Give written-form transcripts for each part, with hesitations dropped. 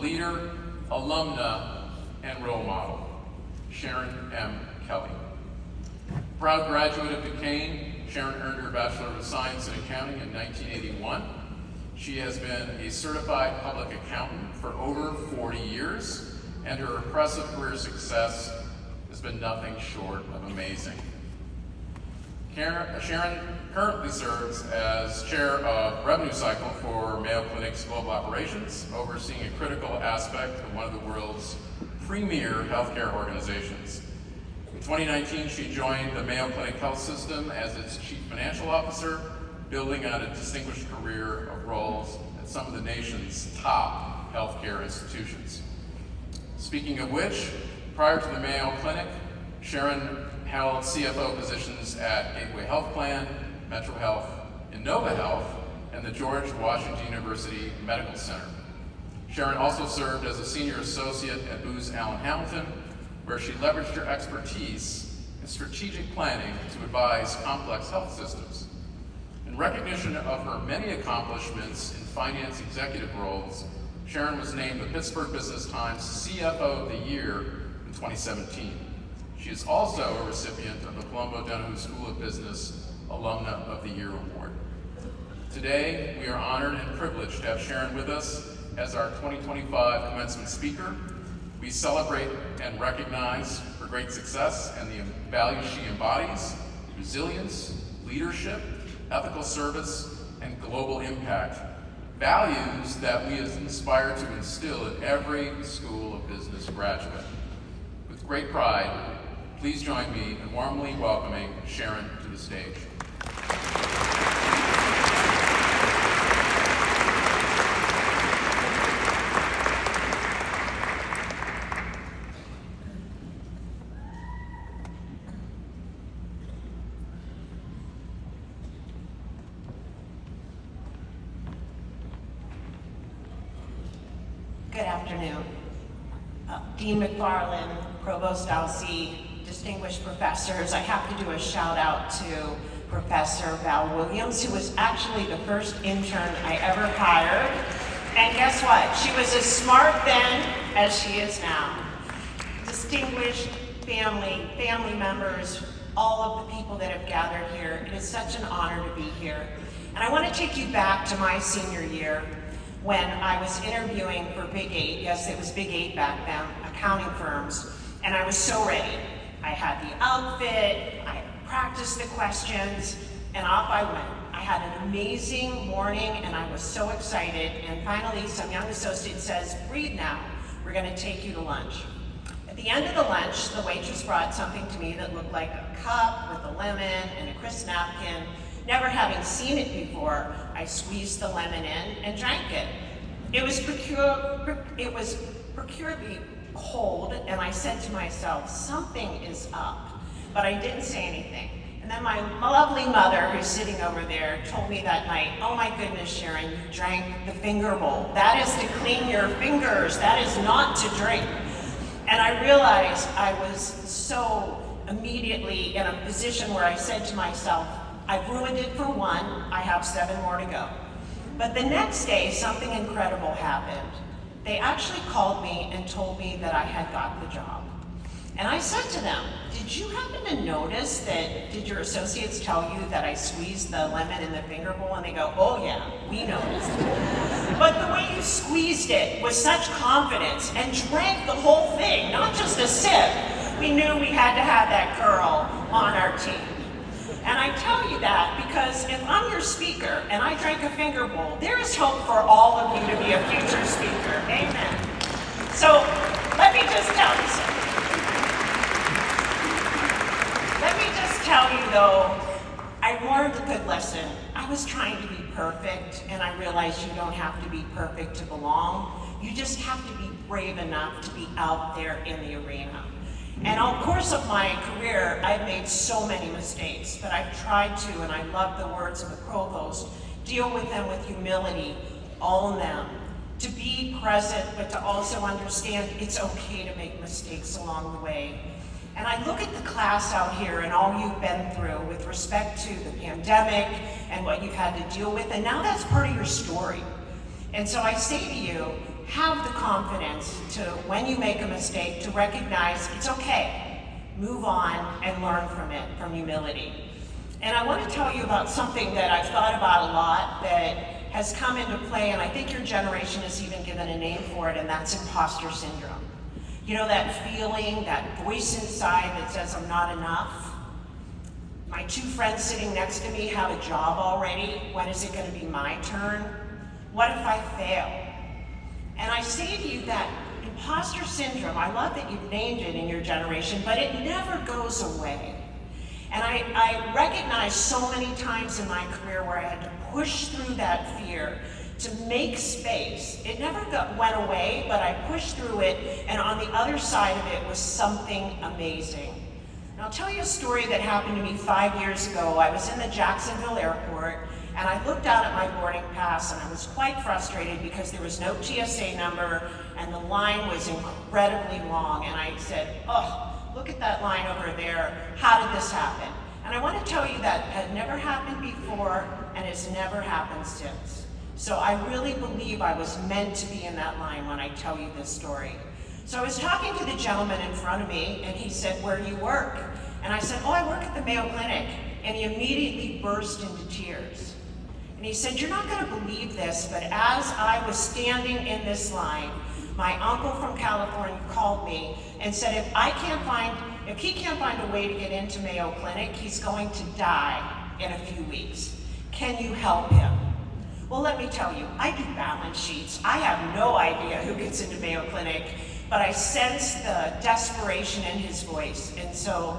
leader, alumna, and role model, Sharon M. Kelley. Proud graduate of Duquesne, Sharon earned her Bachelor of Science in Accounting in 1981. She has been a certified public accountant for over 40 years, and her impressive career success has been nothing short of amazing. Sharon currently serves as chair of Revenue Cycle for Mayo Clinic's Global Operations, overseeing a critical aspect of one of the world's premier healthcare organizations. In 2019, she joined the Mayo Clinic Health System as its Chief Financial Officer, building on a distinguished career of roles at some of the nation's top healthcare institutions. Speaking of which, prior to the Mayo Clinic, Sharon held CFO positions at Gateway Health Plan, Metro Health, Innova Health, and the George Washington University Medical Center. Sharon also served as a senior associate at Booz Allen Hamilton, where she leveraged her expertise in strategic planning to advise complex health systems. In recognition of her many accomplishments in finance executive roles, Sharon was named the Pittsburgh Business Times CFO of the Year in 2017. She is also a recipient of the Colombo Donohue School of Business Alumna of the Year Award. Today, we are honored and privileged to have Sharon with us as our 2025 commencement speaker. We celebrate and recognize her great success and the values she embodies: resilience, leadership, ethical service, and global impact. Values that we aspire to instill in every School of Business graduate. With great pride, please join me in warmly welcoming Sharon to the stage. Good afternoon. Dean McFarland, Provost Alcee, distinguished professors. I have to do a shout out to Professor Val Williams, who was actually the first intern I ever hired. And guess what? She was as smart then as she is now. Distinguished family members, all of the people that have gathered here. It is such an honor to be here. And I want to take you back to my senior year when I was interviewing for Big 8. Yes, it was Big 8 back then, accounting firms. And I was so ready. I had the outfit, I practiced the questions, and off I went. I had an amazing morning, and I was so excited. And finally, some young associate says, "Breathe now, we're gonna take you to lunch." At the end of the lunch, the waitress brought something to me that looked like a cup with a lemon and a crisp napkin. Never having seen it before, I squeezed the lemon in and drank it. It was procurably cold, and I said to myself, something is up, but I didn't say anything. And then my lovely mother, who's sitting over there, told me that night, "Oh my goodness, Sharon, you drank the finger bowl. That is to clean your fingers. That is not to drink." And I realized I was so immediately in a position where I said to myself, I've ruined it for one, I have 7 more to go. But the next day, something incredible happened. They actually called me and told me that I had got the job. And I said to them, "Did you happen to notice did your associates tell you that I squeezed the lemon in the finger bowl?" And they go, "Oh yeah, we noticed." But the way you squeezed it with such confidence and drank the whole thing, not just a sip, we knew we had to have that girl on our team. And I tell you that because if I'm your speaker and I drank a finger bowl, there is hope for all of you to be a future speaker. Amen. So let me just tell you something. Let me just tell you though, I learned a good lesson. I was trying to be perfect, and I realized you don't have to be perfect to belong. You just have to be brave enough to be out there in the arena. And over the course of my career, I've made so many mistakes, but I've tried to, and I love the words of the provost, deal with them with humility, own them, to be present, but to also understand it's okay to make mistakes along the way. And I look at the class out here and all you've been through with respect to the pandemic and what you've had to deal with, and now that's part of your story. And so I say to you, have the confidence to, when you make a mistake, to recognize it's okay, move on, and learn from it, from humility. And I want to tell you about something that I've thought about a lot that has come into play, and I think your generation has even given a name for it, and that's imposter syndrome. You know, that feeling, that voice inside that says, I'm not enough. My two friends sitting next to me have a job already. When is it going to be my turn? What if I fail? And I say to you that imposter syndrome, I love that you've named it in your generation, but it never goes away. And I recognize so many times in my career where I had to push through that fear to make space. It never went away, but I pushed through it, and on the other side of it was something amazing. And I'll tell you a story that happened to me 5 years ago. I was in the Jacksonville airport, and I looked out at my boarding pass, and I was quite frustrated because there was no TSA number, and the line was incredibly long. And I said, oh, look at that line over there. How did this happen? And I want to tell you that had never happened before, and it's never happened since. So I really believe I was meant to be in that line when I tell you this story. So I was talking to the gentleman in front of me, and he said, where do you work? And I said, oh, I work at the Mayo Clinic. And he immediately burst into tears. And he said, you're not going to believe this, but as I was standing in this line, my uncle from California called me and said, if he can't find a way to get into Mayo Clinic, he's going to die in a few weeks. Can you help him? Well, let me tell you, I do balance sheets. I have no idea who gets into Mayo Clinic, but I sensed the desperation in his voice. And so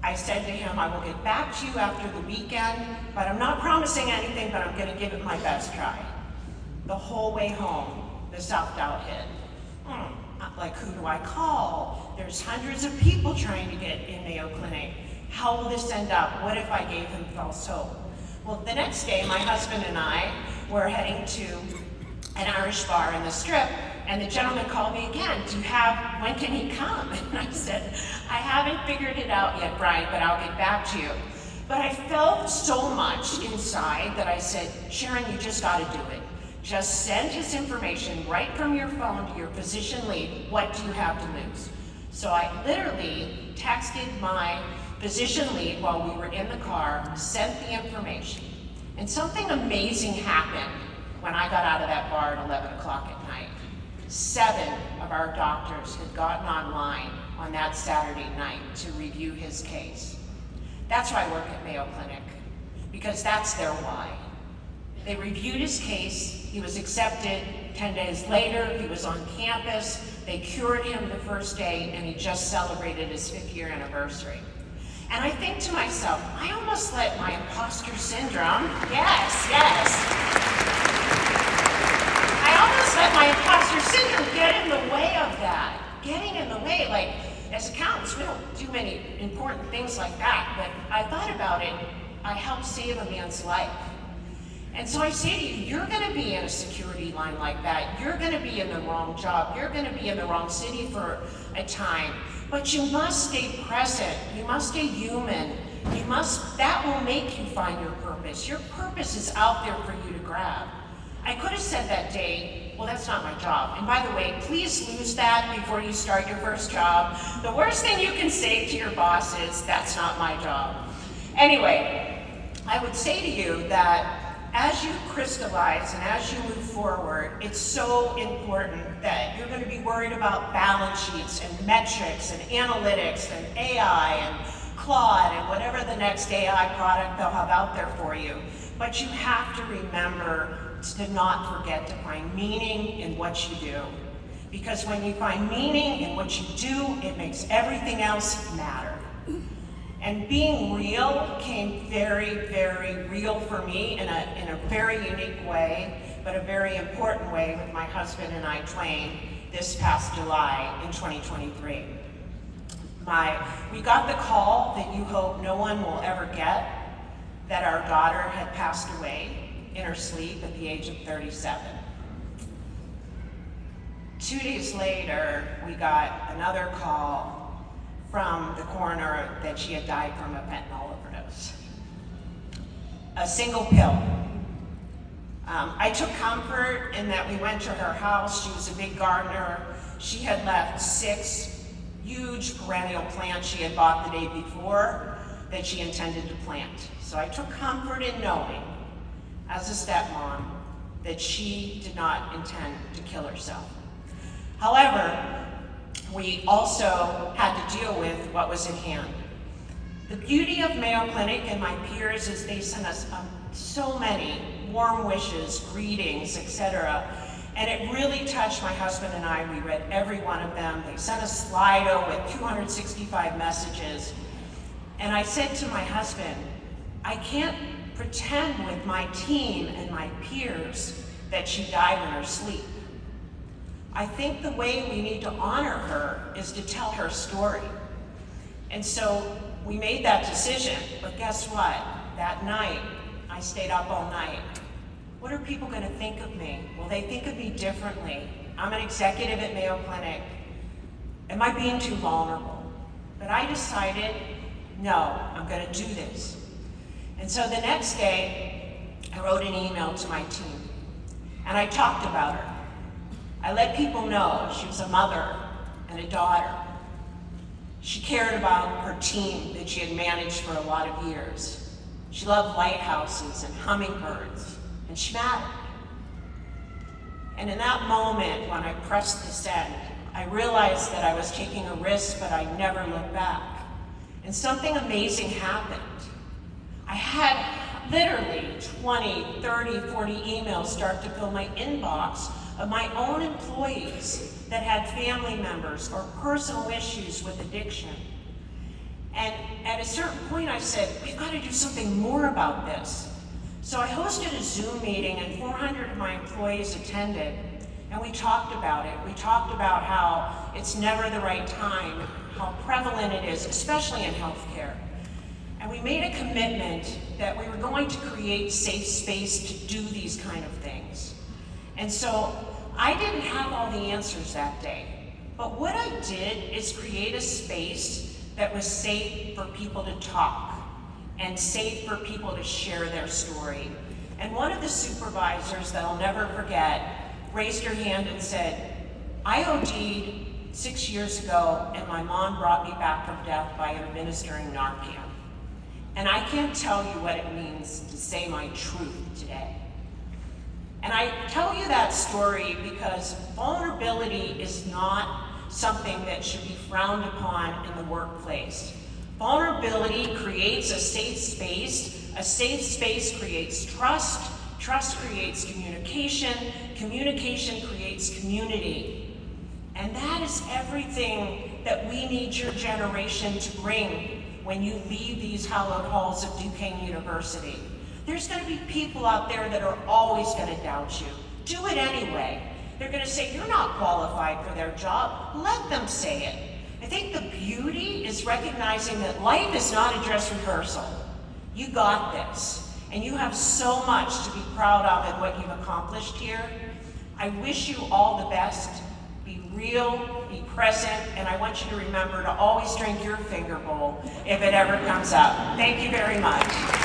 I said to him, I will get back to you after the weekend, but I'm not promising anything, but I'm going to give it my best try. The whole way home, the self-doubt hit. Like, who do I call? There's hundreds of people trying to get in Mayo Clinic. How will this end up? What if I gave him false hope? Well, the next day, my husband and I were heading to an Irish bar in the Strip, and the gentleman called me again. When can he come? And I said, I haven't figured it out yet, Brian, but I'll get back to you. But I felt so much inside that I said, Sharon, you just got to do it. Just send his information right from your phone to your physician lead. What do you have to lose? So I literally texted my physician lead while we were in the car, sent the information. And something amazing happened when I got out of that bar at 11 o'clock at night. 7 of our doctors had gotten online on that Saturday night to review his case. That's why I work at Mayo Clinic, because that's their why. They reviewed his case, he was accepted. 10 days later, he was on campus, they cured him the first day, and he just celebrated his 5th year anniversary. And I think to myself, I almost let my imposter syndrome, yes, I almost let my imposter syndrome get in the way of that. Getting in the way, like, as accountants, we don't do many important things like that, but I thought about it, I helped save a man's life. And so I say to you, you're gonna be in a security line like that, you're gonna be in the wrong job, you're gonna be in the wrong city for a time, but you must stay present, you must stay human, that will make you find your purpose. Your purpose is out there for you to grab. I could have said that day, well, that's not my job. And by the way, please lose that before you start your first job. The worst thing you can say to your boss is, that's not my job. Anyway, I would say to you that as you crystallize and as you move forward, it's so important that you're going to be worried about balance sheets and metrics and analytics and AI and Claude and whatever the next AI product they'll have out there for you. But you have to remember to not forget to find meaning in what you do. Because when you find meaning in what you do, it makes everything else matter. And being real came very, very real for me in a very unique way, but a very important way with my husband and I, Twain, this past July in 2023. We got the call that you hope no one will ever get, that our daughter had passed away in her sleep at the age of 37. 2 days later, we got another call from the coroner that she had died from a fentanyl overdose. A single pill. I took comfort in that we went to her house. She was a big gardener. She had left 6 huge perennial plants she had bought the day before that she intended to plant. So I took comfort in knowing, as a stepmom, that she did not intend to kill herself. However, we also had to deal with what was at hand. The beauty of Mayo Clinic and my peers is they sent us so many warm wishes, greetings, etc. And it really touched my husband and I. We read every one of them. They sent a Slido with 265 messages. And I said to my husband, I can't pretend with my team and my peers that she died in her sleep. I think the way we need to honor her is to tell her story. And so we made that decision, but guess what? That night, I stayed up all night. What are people gonna think of me? Will they think of me differently? I'm an executive at Mayo Clinic. Am I being too vulnerable? But I decided, no, I'm gonna do this. And so the next day, I wrote an email to my team, and I talked about her. I let people know she was a mother and a daughter. She cared about her team that she had managed for a lot of years. She loved lighthouses and hummingbirds, and she mattered. And in that moment, when I pressed the send, I realized that I was taking a risk, but I never looked back. And something amazing happened. I had literally 20, 30, 40 emails start to fill my inbox of my own employees that had family members or personal issues with addiction. And at a certain point I said, we've got to do something more about this. So I hosted a Zoom meeting and 400 of my employees attended, and we talked about it. We talked about how it's never the right time, how prevalent it is, especially in healthcare. And we made a commitment that we were going to create safe space to do these kind of things. And so I didn't have all the answers that day, but what I did is create a space that was safe for people to talk and safe for people to share their story. And one of the supervisors that I'll never forget raised her hand and said, I OD'd 6 years ago and my mom brought me back from death by administering Narcan. And I can't tell you what it means to say my truth today. And I tell you that story because vulnerability is not something that should be frowned upon in the workplace. Vulnerability creates a safe space creates trust, trust creates communication, communication creates community. And that is everything that we need your generation to bring when you leave these hallowed halls of Duquesne University. There's gonna be people out there that are always gonna doubt you. Do it anyway. They're gonna say, you're not qualified for their job. Let them say it. I think the beauty is recognizing that life is not a dress rehearsal. You got this, and you have so much to be proud of in what you've accomplished here. I wish you all the best. Be real, be present, and I want you to remember to always drink your finger bowl if it ever comes up. Thank you very much.